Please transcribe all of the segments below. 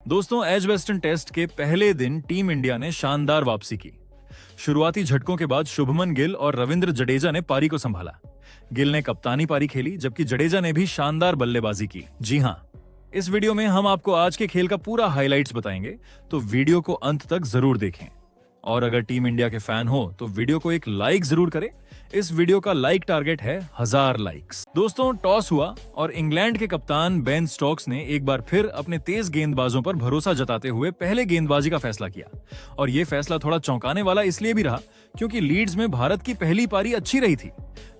दोस्तों, Edgbaston test के पहले दिन टीम इंडिया ने शानदार वापसी की। शुरुआती झटकों के बाद शुभमन गिल और रविंद्र जडेजा ने पारी को संभाला। गिल ने कप्तानी पारी खेली, जबकि जडेजा ने भी शानदार बल्लेबाजी की। जी हां, इस वीडियो में हम आपको आज के खेल का पूरा हाइलाइट्स बताएंगे, तो वीडियो को अंत तक जरूर देखें। और अगर टीम इंडिया के फैन हो तो वीडियो को एक लाइक जरूर करें। इस वीडियो का लाइक टारगेट है 1000 लाइक्स। दोस्तों, टॉस हुआ और इंग्लैंड के कप्तान बेन स्टोक्स ने एक बार फिर अपने तेज गेंदबाजों पर भरोसा जताते हुए पहले गेंदबाजी का फैसला किया। और यह फैसला थोड़ा चौंकाने वाला इसलिए भी रहा क्योंकि लीड्स में भारत की पहली पारी अच्छी रही थी,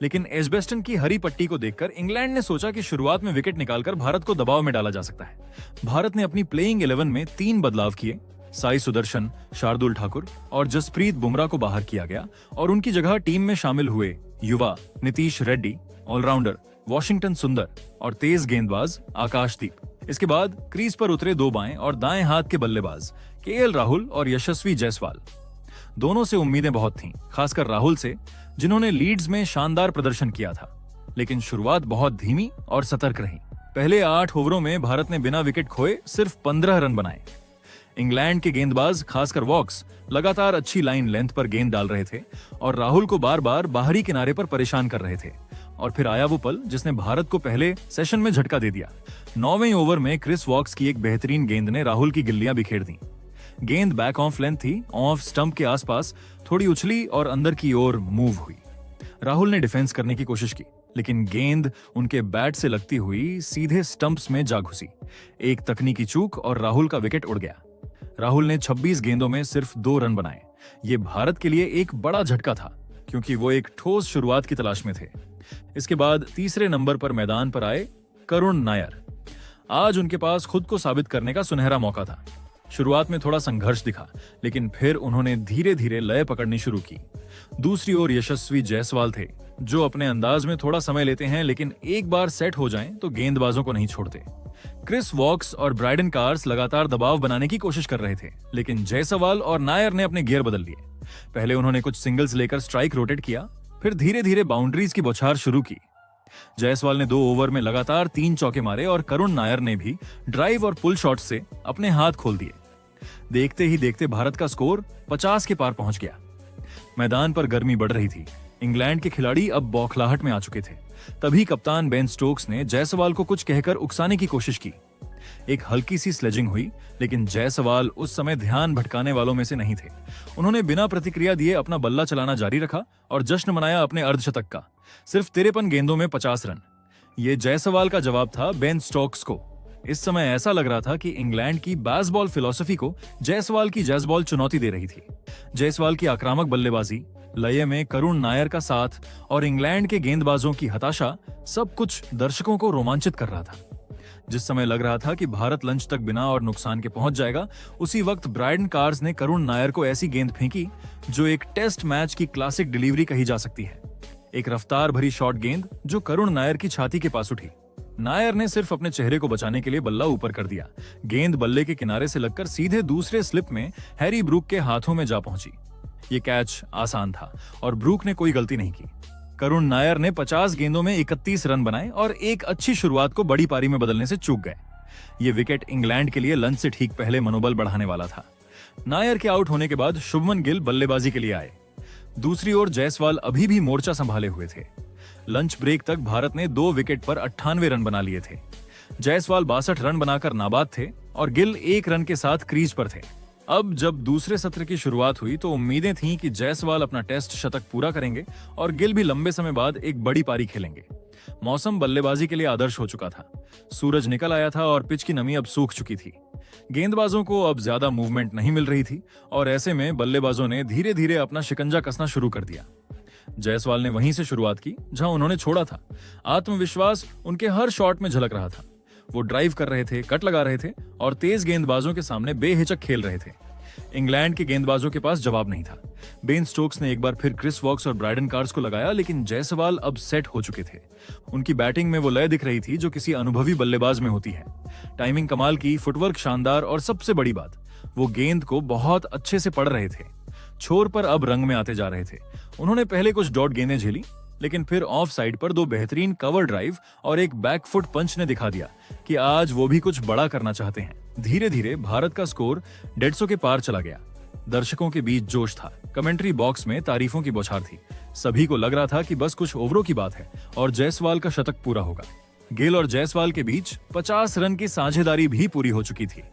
लेकिन एजबेस्टन की हरी पट्टी को देखकर इंग्लैंड ने सोचा कि शुरुआत में विकेट निकालकर भारत को दबाव में डाला जा सकता है। भारत ने अपनी प्लेइंग 11 में 3 बदलाव किए। साई सुदर्शन, शार्दुल ठाकुर और जसप्रीत बुमराह को बाहर किया गया और उनकी जगह टीम में शामिल हुए युवा नीतीश रेड्डी, ऑलराउंडर वॉशिंगटन सुंदर और तेज गेंदबाज आकाशदीप। इसके बाद क्रीज पर उतरे 2 बाएं और दाएं हाथ के बल्लेबाज केएल राहुल और यशस्वी जायसवाल। दोनों से उम्मीदें बहुत थीं, खासकर राहुल से, जिन्होंने लीड्स में शानदार प्रदर्शन किया था। लेकिन शुरुआत बहुत धीमी और सतर्क रही। पहले 8 ओवरों में भारत ने बिना विकेट खोए सिर्फ 15 रन बनाए। इंग्लैंड के गेंदबाज, खासकर वॉक्स, लगातार अच्छी लाइन लेंथ पर गेंद डाल रहे थे और राहुल को बार बार बाहरी किनारे पर परेशान कर रहे थे। और फिर आया वो पल जिसने भारत को पहले सेशन में झटका दे दिया। 9वें ओवर में क्रिस वॉक्स की एक बेहतरीन गेंद ने राहुल की गिल्लियां बिखेर दी। गेंद बैक ऑफ लेंथ थी, ऑफ स्टंप के आसपास थोड़ी उछली और अंदर की ओर मूव हुई। राहुल ने डिफेंस करने की कोशिश की, लेकिन गेंद उनके बैट से लगती हुई सीधे स्टंप्स में जा घुसी। एक तकनीकी चूक और राहुल का विकेट उड़ गया। राहुल ने 26 गेंदों में सिर्फ 2 रन बनाए। ये भारत के लिए एक बड़ा झटका था, क्योंकि वो एक ठोस शुरुआत की तलाश में थे। इसके बाद तीसरे नंबर पर मैदान पर आए करुण नायर। आज उनके पास खुद को साबित करने का सुनहरा मौका था। शुरुआत में थोड़ा संघर्ष दिखा, लेकिन फिर उन्होंने धीरे धीरे लय पकड़नी शुरू की। दूसरी ओर यशस्वी जायसवाल थे, जो अपने अंदाज में थोड़ा समय लेते हैं, लेकिन एक बार सेट हो जाएं तो गेंदबाजों को नहीं छोड़ते। क्रिस वॉक्स और ब्राइडन कार्स लगातार दबाव बनाने की कोशिश कर रहे थे, लेकिन जायसवाल और नायर ने अपने गियर बदल लिए। पहले उन्होंने कुछ सिंगल्स लेकर स्ट्राइक रोटेट किया, फिर धीरे धीरे बाउंड्रीज की बौछार शुरू की। जायसवाल ने 2 ओवर में लगातार 3 चौके मारे और करुण नायर ने भी ड्राइव और पुल शॉट से अपने हाथ खोल दिए। देखते ही देखते भारत का स्कोर 50 के पार पहुंच गया। मैदान पर गर्मी बढ़ रही थी। इंग्लैंड के खिलाड़ी अब बौखलाहट में आ चुके थे। तभी कप्तान बेन स्टोक्स ने जायसवाल को कुछ कहकर उकसाने की कोशिश की। एक हल्की सी स्लेजिंग हुई, लेकिन जायसवाल उस समय ध्यान भटकाने वालों में से नहीं थे। उन्होंने बिना प्रतिक्रिया दिए अपना बल्ला चलाना जारी रखा और जश्न मनाया अपने अर्धशतक का। सिर्फ 53 गेंदों में 50 रन। ये जायसवाल का जवाब था बेन स्टोक्स को। इस समय ऐसा लग रहा था कि इंग्लैंड की बेसबॉल फिलॉसफी को जायसवाल की जैज़बॉल चुनौती दे रही थी। जायसवाल की आक्रामक बल्लेबाजी, लय में करुण नायर का साथ और इंग्लैंड के गेंदबाजों की हताशा, सब कुछ दर्शकों को रोमांचित कर रहा था। जिस समय लग रहा था कि भारत लंच तक बिना और नुकसान के पहुंच जाएगा, उसी वक्त ब्राइडन कार्स ने करुण नायर को ऐसी गेंद फेंकी जो एक टेस्ट मैच की क्लासिक डिलीवरी कही जा सकती है। एक रफ्तार भरी शॉर्ट गेंद जो करुण नायर की छाती के पास उठी। नायर ने सिर्फ अपने चेहरे को बचाने के लिए बल्ला ऊपर कर दिया। गेंद बल्ले के किनारे से लगकर सीधे दूसरे स्लिप में हैरी ब्रूक के हाथों में जा पहुंची। ये कैच आसान था और ब्रूक ने कोई गलती नहीं की। करुण नायर ने 50 गेंदों में 31 रन बनाए और एक अच्छी शुरुआत को बड़ी पारी में बदलने से चूक गए। ये विकेट इंग्लैंड के लिए लंच से ठीक पहले मनोबल बढ़ाने वाला था। नायर के आउट होने के बाद शुभमन गिल बल्लेबाजी के लिए आए। दूसरी ओर जायसवाल अभी भी मोर्चा संभाले हुए थे। लंच ब्रेक तक भारत ने 2 विकेट पर 98 रन बना लिए थे। जायसवाल 62 रन बनाकर नाबाद थे और गिल 1 रन के साथ क्रीज पर थे। अब जब दूसरे सत्र की शुरुआत हुई तो उम्मीदें थीं कि जायसवाल अपना टेस्ट शतक पूरा करेंगे और गिल भी लंबे समय बाद एक बड़ी पारी खेलेंगे। मौसम बल्लेबाजी के लिए आदर्श हो चुका था। सूरज निकल आया था और पिच की नमी अब सूख चुकी थी। गेंदबाजों को अब ज्यादा मूवमेंट नहीं मिल रही थी और ऐसे में बल्लेबाजों ने धीरे धीरे अपना शिकंजा कसना शुरू कर दिया। जायसवाल ने वहीं से शुरुआत की जहां उन्होंने छोड़ा था। आत्मविश्वास उनके हर शॉट में झलक रहा था। वो ड्राइव कर रहे थे, कट लगा रहे थे और तेज गेंदबाजों के सामने बेहिचक खेल रहे थे। इंग्लैंड के गेंदबाजों के पास जवाब नहीं था। बेन स्टोक्स ने एक बार फिर क्रिस वॉक्स और ब्राइडन कार्स को लगाया, लेकिन जायसवाल अब सेट हो चुके थे। उनकी बैटिंग में वो लय दिख रही थी जो किसी अनुभवी बल्लेबाज में होती है। टाइमिंग कमाल की, फुटवर्क शानदार और सबसे बड़ी बात, वो गेंद को बहुत अच्छे से पढ़ रहे थे। छोर पर अब रंग में आते जा रहे थे। उन्होंने पहले कुछ डॉट गेंदें झेली, लेकिन फिर ऑफ साइड पर 2 बेहतरीन कवर ड्राइव और एक बैकफुट पंच ने दिखा दिया कि आज वो भी कुछ बड़ा करना चाहते हैं। धीरे धीरे भारत का स्कोर 150 के पार चला गया। दर्शकों के बीच जोश था, कमेंट्री बॉक्स में तारीफों की बौछार थी। सभी को लग रहा था कि बस कुछ ओवरों की बात है और जायसवाल का शतक पूरा होगा। गिल और जायसवाल के बीच 50 रन की साझेदारी भी पूरी हो चुकी थी।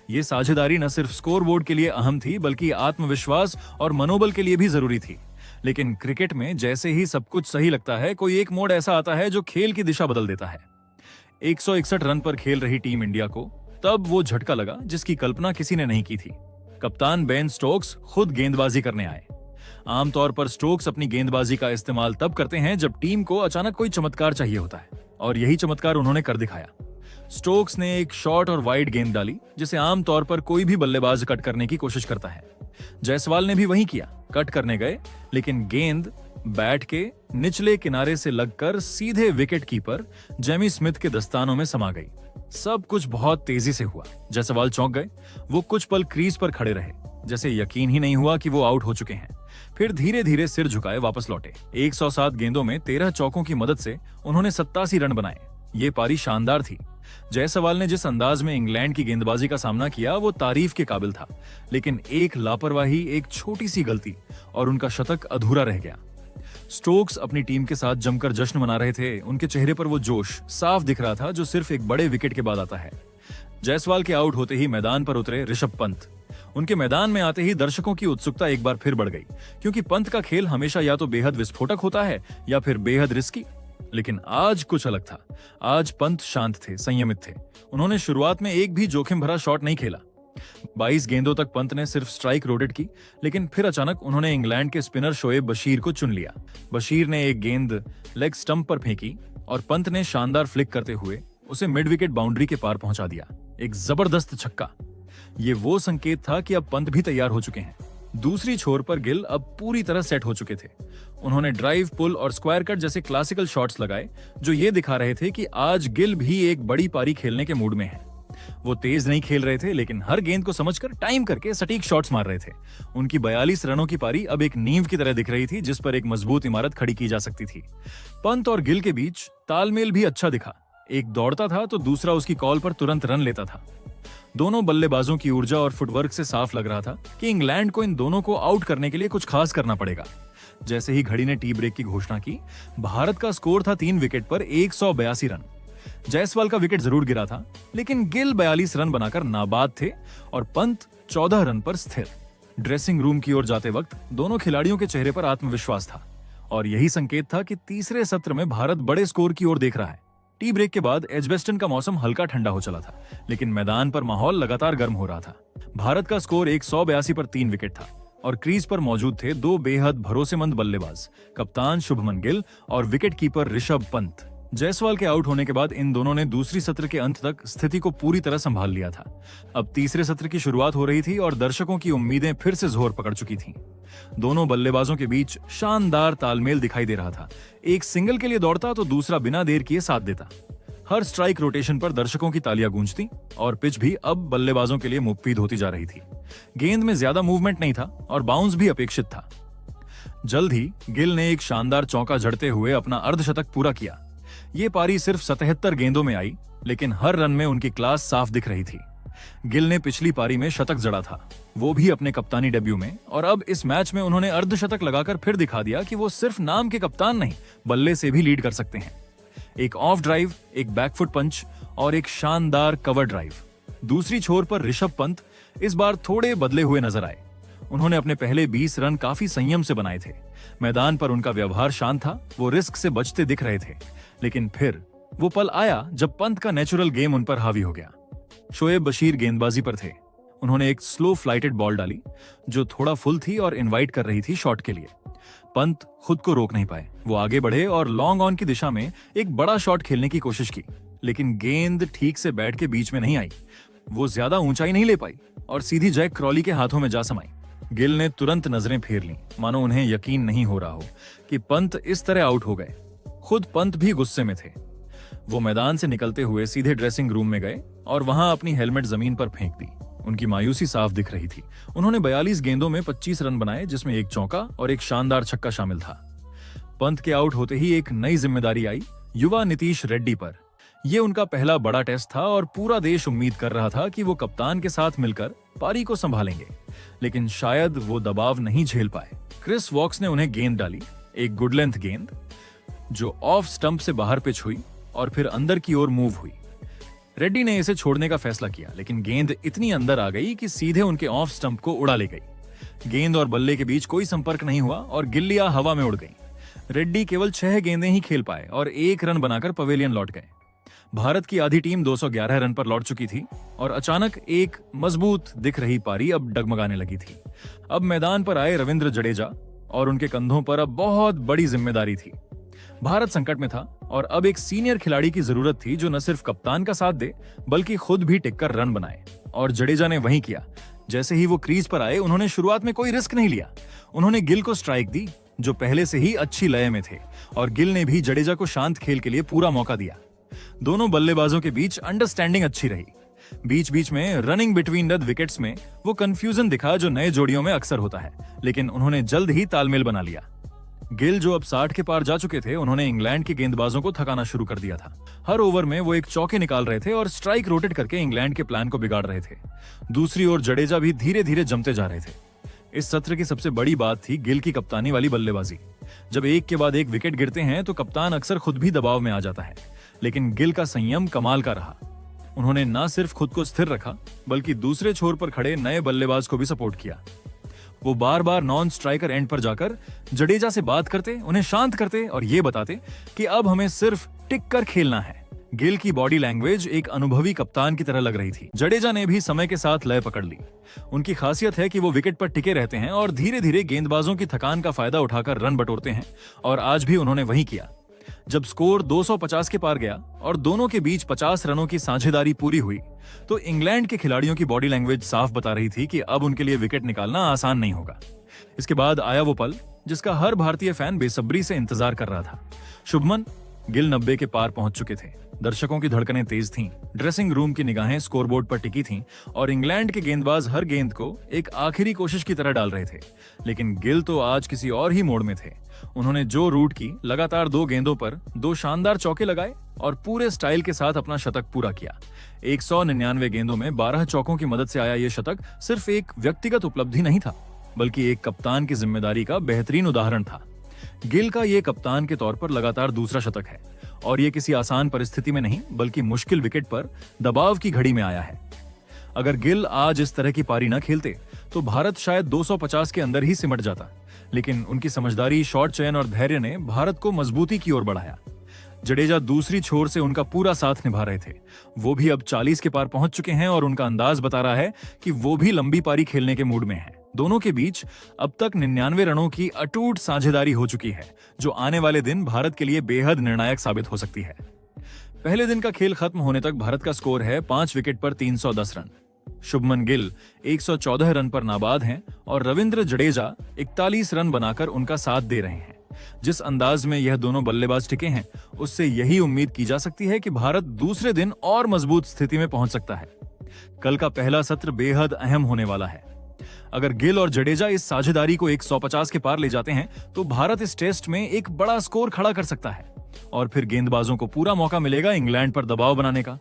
ये साझेदारी न सिर्फ स्कोर बोर्ड के लिए अहम थी, बल्कि आत्मविश्वास और मनोबल के लिए भी जरूरी थी। लेकिन क्रिकेट में जैसे ही सब कुछ सही लगता है, कोई एक मोड़ ऐसा आता है जो खेल की दिशा बदल देता है। 161 रन पर खेल रही टीम इंडिया को तब वो झटका लगा जिसकी कल्पना किसी ने नहीं की थी। कप्तान बेन स्टोक्स खुद गेंदबाजी करने आए। आमतौर पर स्टोक्स अपनी गेंदबाजी का इस्तेमाल तब करते हैं जब टीम को अचानक कोई चमत्कार चाहिए होता है, और यही चमत्कार उन्होंने कर दिखाया। स्टोक्स ने एक शॉर्ट और वाइड गेंद डाली जिसे आमतौर पर कोई भी बल्लेबाज कट करने की कोशिश करता है। जायसवाल ने भी वही किया, कट करने गए, लेकिन गेंद बैट के निचले किनारे से लगकर सीधे विकेट कीपर जेमी स्मिथ के दस्तानों में समा गई। सब कुछ बहुत तेजी से हुआ। जायसवाल चौंक गए। वो कुछ पल क्रीज पर खड़े रहे, जैसे यकीन ही नहीं हुआ कि वो आउट हो चुके हैं। फिर धीरे धीरे सिर झुकाए वापस लौटे। 107 गेंदों में 13 चौकों की मदद से उन्होंने 87 रन बनाए। ये पारी शानदार थी। जायसवाल ने जिस अंदाज में इंग्लैंड की गेंदबाजी का सामना किया वो तारीफ के काबिल था, लेकिन एक लापरवाही, एक छोटी सी गलती और उनका शतक अधूरा रह गया। स्टोक्स अपनी टीम के साथ जमकर जश्न मना रहे थे। उनके चेहरे पर वो जोश साफ दिख रहा था जो सिर्फ एक बड़े विकेट के बाद आता है। जायसवाल के आउट होते ही मैदान पर उतरे ऋषभ पंत। उनके मैदान में आते ही दर्शकों की उत्सुकता एक बार फिर बढ़ गई, क्योंकि पंत का खेल हमेशा या तो बेहद विस्फोटक होता है या फिर बेहद रिस्की। लेकिन आज कुछ अलग था। आज पंत शांत थे, संयमित थे। उन्होंने शुरुआत में एक भी जोखिम भरा शॉट नहीं खेला। 22 गेंदों तक पंत ने सिर्फ स्ट्राइक रोटेट की, लेकिन फिर अचानक उन्होंने इंग्लैंड के स्पिनर शोएब बशीर को चुन लिया। बशीर ने एक गेंद लेग स्टंप पर फेंकी और पंत ने शानदार फ्लिक करते हुए उसे मिड विकेट बाउंड्री के पार पहुंचा दिया। एक जबरदस्त छक्का। ये वो संकेत था कि अब पंत भी तैयार हो चुके हैं। दूसरी छोर पर गिल अब पूरी तरह सेट हो चुके थे। उन्होंने ड्राइव, पुल और स्क्वायर कट जैसे क्लासिकल शॉट्स लगाए, जो ये दिखा रहे थे कि आज गिल भी एक बड़ी पारी खेलने के मूड में है। वो तेज नहीं खेल रहे थे, लेकिन हर गेंद को समझकर टाइम करके सटीक शॉट्स मार रहे थे। उनकी 42 रनों की पारी अब एक नींव की तरह दिख रही थी, जिस पर एक मजबूत इमारत खड़ी की जा सकती थी। पंत और गिल के बीच तालमेल भी अच्छा दिखा। एक दौड़ता था तो दूसरा उसकी कॉल पर तुरंत रन लेता था। दोनों बल्लेबाजों की ऊर्जा और फुटवर्क से साफ लग रहा था कि इंग्लैंड को इन दोनों को आउट करने के लिए कुछ खास करना पड़ेगा। जैसे ही घड़ी ने टी ब्रेक की घोषणा की, भारत का स्कोर था 3 विकेट पर 182 रन। जायसवाल का विकेट जरूर गिरा था, लेकिन गिल 42 रन बनाकर नाबाद थे और पंत 14 रन पर स्थिर। ड्रेसिंग रूम की ओर जाते वक्त दोनों खिलाड़ियों के चेहरे पर आत्मविश्वास था, और यही संकेत था कि तीसरे सत्र में भारत बड़े स्कोर की ओर देख रहा है। टी ब्रेक के बाद एजबेस्टन का मौसम हल्का ठंडा हो चला था, लेकिन मैदान पर माहौल लगातार गर्म हो रहा था। भारत का स्कोर 182 पर 3 विकेट था और क्रीज पर मौजूद थे 2 बेहद भरोसेमंद बल्लेबाज, कप्तान शुभमन गिल और विकेट कीपर ऋषभ पंत। जायसवाल के आउट होने के बाद इन दोनों ने दूसरी सत्र के अंत तक स्थिति को पूरी तरह संभाल लिया था। अब तीसरे सत्र की शुरुआत हो रही थी और दर्शकों की उम्मीदें फिर से जोर पकड़ चुकी थीं। दोनों बल्लेबाजों के बीच शानदार तालमेल दिखाई दे रहा था। एक सिंगल के लिए दौड़ता तो दूसरा बिना देर किए साथ देता। हर स्ट्राइक रोटेशन पर दर्शकों की तालियां गूंजती और पिच भी अब बल्लेबाजों के लिए मुफीद होती जा रही थी। गेंद में ज्यादा मूवमेंट नहीं था और बाउंस भी अपेक्षित था। जल्द ही गिल ने एक शानदार चौका जड़ते हुए अपना अर्धशतक पूरा किया। ये पारी सिर्फ 77 गेंदों में आई, लेकिन हर रन में उनकी क्लास साफ दिख रही थी। गिल ने पिछली पारी में शतक जड़ा था, वो भी अपने कप्तानी डेब्यू में, और अब इस मैच में उन्होंने अर्धशतक लगाकर फिर दिखा दिया कि वो सिर्फ नाम के कप्तान नहीं, बल्ले से भी लीड कर सकते हैं। एक ऑफ ड्राइव, एक बैकफुट पंच और एक शानदार कवर ड्राइव। दूसरी छोर पर ऋषभ पंत इस बार थोड़े बदले हुए नजर आए। उन्होंने अपने पहले 20 रन काफी संयम से बनाए थे। मैदान पर उनका व्यवहार शांत था, वो रिस्क से बचते दिख रहे थे। लेकिन फिर वो पल आया जब पंत का नेचुरल गेम उन पर हावी हो गया। शोएब बशीर गेंदबाजी पर थे। उन्होंने एक स्लो फ्लाइटेड बॉल डाली जो थोड़ा फुल थी और इनवाइट कर रही थी शॉट के लिए। पंत खुद को रोक नहीं पाए। वो आगे बढ़े और लॉन्ग ऑन की दिशा में एक बड़ा शॉट खेलने की कोशिश की, लेकिन गेंद ठीक से बैट के बीच में नहीं आई। वो ज्यादा ऊंचाई नहीं ले पाई और सीधी जैक क्रॉली के हाथों में जा समाई। गिल ने तुरंत नजरें फेर लीं, मानो उन्हें यकीन नहीं हो रहा हो कि पंत इस तरह आउट हो गए। खुद पंत भी गुस्से में थे। वो मैदान से निकलते हुए सीधे ड्रेसिंग रूम में गए और वहां अपनी हेलमेट जमीन पर फेंक दी। उनकी मायूसी साफ दिख रही थी। उन्होंने 42 गेंदों में 25 रन बनाए, जिसमें एक चौका और एक शानदार छक्का शामिल था। पंत के आउट होते ही एक नई जिम्मेदारी आई युवा नीतीश रेड्डी पर। ये उनका पहला बड़ा टेस्ट था और पूरा देश उम्मीद कर रहा था कि वो कप्तान के साथ मिलकर पारी को संभालेंगे, लेकिन शायद वो दबाव नहीं झेल पाए। क्रिस वॉक्स ने उन्हें गेंद डाली, एक गुड लेंथ गेंद जो ऑफ स्टंप से बाहर पिच हुई और फिर अंदर की ओर मूव हुई। रेड्डी ने इसे छोड़ने का फैसला किया, लेकिन गेंद इतनी अंदर आ गई कि सीधे उनके ऑफ स्टंप को उड़ा ले गई। गेंद और बल्ले के बीच कोई संपर्क नहीं हुआ और गिल्लियां हवा में उड़ गईं। रेड्डी केवल 6 गेंदें ही खेल पाए और 1 रन बनाकर पवेलियन लौट गए। भारत की आधी टीम 211 रन पर लौट चुकी थी और अचानक एक मजबूत दिख रही पारी अब डगमगाने लगी थी। अब मैदान पर आए रविंद्र जडेजा और उनके कंधों पर अब बहुत बड़ी जिम्मेदारी थी। भारत संकट में था और अब एक सीनियर खिलाड़ी की जरूरत थी जो न सिर्फ कप्तान का साथ दे बल्कि खुद भी टिककर रन बनाए, और जडेजा ने वही किया। जैसे ही वो क्रीज पर आए उन्होंने शुरुआत में कोई रिस्क नहीं लिया। उन्होंने गिल को स्ट्राइक दी जो पहले से ही अच्छी लय में थे, और गिल ने भी जडेजा को शांत खेल के लिए पूरा मौका दिया। दोनों बल्लेबाजों के बीच अंडरस्टैंडिंग अच्छी रही। बीच बीच में रनिंग बिटवीन द विकेट्स में वो कंफ्यूजन दिखा जो नए जोड़ियों में अक्सर होता है, लेकिन उन्होंने जल्द ही तालमेल बना लिया। गिल जो अब 60 के पार जा चुके थे, उन्होंने इंग्लैंड के गेंदबाजों को थकाना शुरू कर दिया था। हर ओवर में वो एक चौके निकाल रहे थे और स्ट्राइक रोटेट करके इंग्लैंड के प्लान को बिगाड़ रहे थे। दूसरी ओर जडेजा भी धीरे धीरे जमते जा रहे थे। इस सत्र की सबसे बड़ी बात थी गिल की कप्तानी वाली बल्लेबाजी। जब एक के बाद एक विकेट गिरते हैं तो कप्तान अक्सर खुद भी दबाव में आ जाता है, लेकिन गिल का संयम कमाल का रहा। उन्होंने न सिर्फ खुद को स्थिर रखा बल्कि दूसरे छोर पर खड़े नए बल्लेबाज को भी सपोर्ट किया। वो बार बार नॉन स्ट्राइकर एंड पर जाकर जडेजा से बात करते, उन्हें शांत करते और ये बताते कि अब हमें सिर्फ टिक कर खेलना है। गिल की बॉडी लैंग्वेज एक अनुभवी कप्तान की तरह लग रही थी। जडेजा ने भी समय के साथ लय पकड़ ली। उनकी खासियत है कि वो विकेट पर टिके रहते हैं और धीरे धीरे गेंदबाजों की थकान का फायदा उठाकर रन बटोरते हैं, और आज भी उन्होंने वही किया। जब स्कोर 250 के पार गया और दोनों के बीच 50 रनों की साझेदारी पूरी हुई तो इंग्लैंड के खिलाड़ियों की बॉडी लैंग्वेज साफ बता रही थी कि अब उनके लिए विकेट निकालना आसान नहीं होगा। इसके बाद आया वो पल जिसका हर भारतीय फैन बेसब्री से इंतजार कर रहा था। शुभमन गिल 90 के पार पहुंच चुके थे। दर्शकों की धड़कनें तेज थीं, ड्रेसिंग रूम की निगाहें स्कोरबोर्ड पर टिकी थीं और इंग्लैंड के गेंदबाज हर गेंद को एक आखिरी कोशिश की तरह डाल रहे थे। लेकिन गिल तो आज किसी और ही मोड में थे। उन्होंने जो रूट की, लगातार 2 गेंदों पर 2 शानदार चौके लगाए और पूरे स्टाइल के साथ अपना शतक पूरा किया। 199 गेंदों में 12 चौकों की मदद से आया ये शतक सिर्फ एक व्यक्तिगत उपलब्धि नहीं था, बल्कि एक कप्तान की जिम्मेदारी का बेहतरीन उदाहरण था। गिल का ये कप्तान के तौर पर लगातार दूसरा शतक है, और ये किसी आसान परिस्थिति में नहीं बल्कि मुश्किल विकेट पर दबाव की घड़ी में आया है। अगर गिल आज इस तरह की पारी न खेलते तो भारत शायद 250 के अंदर ही सिमट जाता, लेकिन उनकी समझदारी, शॉट चयन और धैर्य ने भारत को मजबूती की ओर बढ़ाया। जडेजा दूसरी छोर से उनका पूरा साथ निभा रहे थे। वो भी अब 40 के पार पहुंच चुके हैं और उनका अंदाज बता रहा है कि वो भी लंबी पारी खेलने के मूड में हैं। दोनों के बीच अब तक 99 रनों की अटूट साझेदारी हो चुकी है, जो आने वाले दिन भारत के लिए बेहद निर्णायक साबित हो सकती है। पहले दिन का खेल खत्म होने तक भारत का स्कोर है 5 विकेट पर 310 रन। शुभमन गिल 114 रन पर नाबाद हैं और रविंद्र जडेजा 41 रन बनाकर उनका साथ दे रहे हैं। जिस अंदाज में यह दोनों बल्लेबाज टिके हैं, उससे यही उम्मीद की जा सकती है कि भारत दूसरे दिन और मजबूत स्थिति में पहुंच सकता है। कल का पहला सत्र बेहद अहम होने वाला है। अगर गिल और जडेजा इस साझेदारी को 150 के पार ले जाते हैं तो भारत इस टेस्ट में एक बड़ा स्कोर खड़ा कर सकता है, और फिर गेंदबाजों को पूरा मौका मिलेगा इंग्लैंड पर दबाव बनाने का।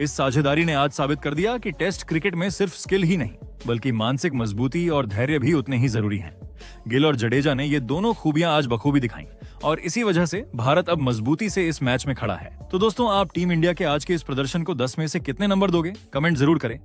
इस साझेदारी ने आज साबित कर दिया कि टेस्ट क्रिकेट में सिर्फ स्किल ही नहीं बल्कि मानसिक मजबूती और धैर्य भी उतने ही जरूरी हैं। गिल और जडेजा ने ये दोनों खूबियां आज बखूबी दिखाई और इसी वजह से भारत अब मजबूती से इस मैच में खड़ा है। तो दोस्तों, आप टीम इंडिया के आज के इस प्रदर्शन को 10 में से कितने नंबर दोगे? कमेंट जरूर करें।